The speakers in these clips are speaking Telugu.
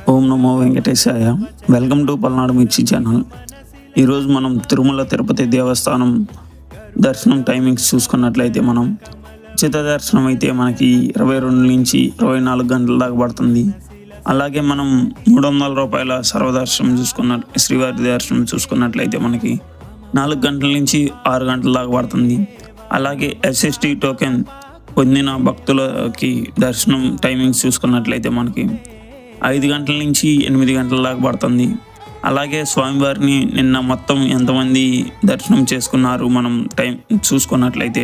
Om Namo Venkatesaya. Welcome to Palnadu మిర్చి ఛానల్. ఈరోజు మనం తిరుమల తిరుపతి దేవస్థానం దర్శనం టైమింగ్స్ చూసుకున్నట్లయితే మనం ఉచిత దర్శనం అయితే మనకి 22 నుంచి 24 గంటల దాకా పడుతుంది. అలాగే మనం 300 రూపాయల సర్వదర్శనం శ్రీవారి దర్శనం చూసుకున్నట్లయితే మనకి 4 గంటల నుంచి 6 గంటల దాకా పడుతుంది. అలాగే ఎస్ఎస్టీ టోకెన్ పొందిన భక్తులకి దర్శనం టైమింగ్స్ చూసుకున్నట్లయితే మనకి 5 గంటల నుంచి 8 గంటల దాకా పడుతుంది. అలాగే స్వామివారిని నిన్న మొత్తం ఎంతమంది దర్శనం చేసుకున్నారు మనం టైం చూసుకున్నట్లయితే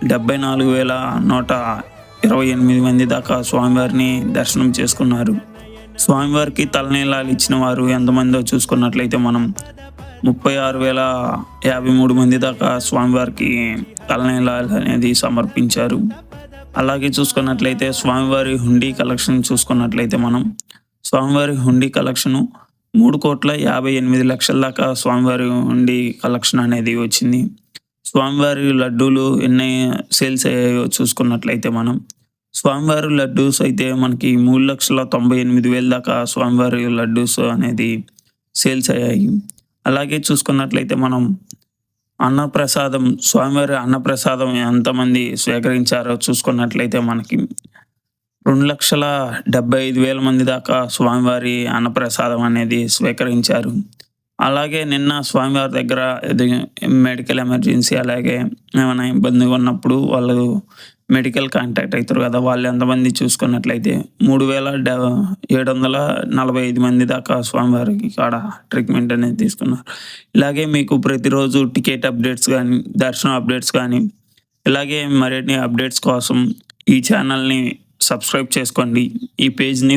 74,128 మంది దాకా స్వామివారిని దర్శనం చేసుకున్నారు. స్వామివారికి తలనీలాలు ఇచ్చిన వారు ఎంతమందో చూసుకున్నట్లయితే మనం 36,053 మంది దాకా స్వామివారికి తలనీలాలు అనేది సమర్పించారు. అలాగే చూసుకున్నట్లయితే స్వామివారి హుండీ కలెక్షన్ చూసుకున్నట్లయితే మనం స్వామివారి హుండీ కలెక్షను 3,58,00,000 దాకా స్వామివారి హుండీ కలెక్షన్ అనేది వచ్చింది. స్వామివారి లడ్డూలు ఎన్ని సేల్స్ అయ్యాయో చూసుకున్నట్లయితే మనం స్వామివారి లడ్డూస్ అయితే మనకి 3,98,000 దాకా స్వామివారి లడ్డూస్ అనేది సేల్స్ అయ్యాయి. అలాగే చూసుకున్నట్లయితే మనం అన్నప్రసాదం స్వామివారి అన్నప్రసాదం ఎంతమంది స్వీకరించారో చూసుకున్నట్లయితే మనకి 2,75,000 మంది దాకా స్వామివారి అన్నప్రసాదం అనేది స్వీకరించారు. అలాగే నిన్న స్వామివారి దగ్గర మెడికల్ ఎమర్జెన్సీ అలాగే ఏమైనా ఇబ్బందిగా ఉన్నప్పుడు వాళ్ళు మెడికల్ కాంటాక్ట్ అవుతారు కదా, వాళ్ళు ఎంతమంది చూసుకున్నట్లయితే 3,745 మంది దాకా స్వామివారికి కాడ ట్రీట్మెంట్ అనేది తీసుకున్నారు. ఇలాగే మీకు ప్రతిరోజు టికెట్ అప్డేట్స్ కానీ దర్శనం అప్డేట్స్ కానీ ఇలాగే మరిన్ని అప్డేట్స్ కోసం ఈ ఛానల్ని సబ్స్క్రైబ్ చేసుకోండి. ఈ పేజ్ని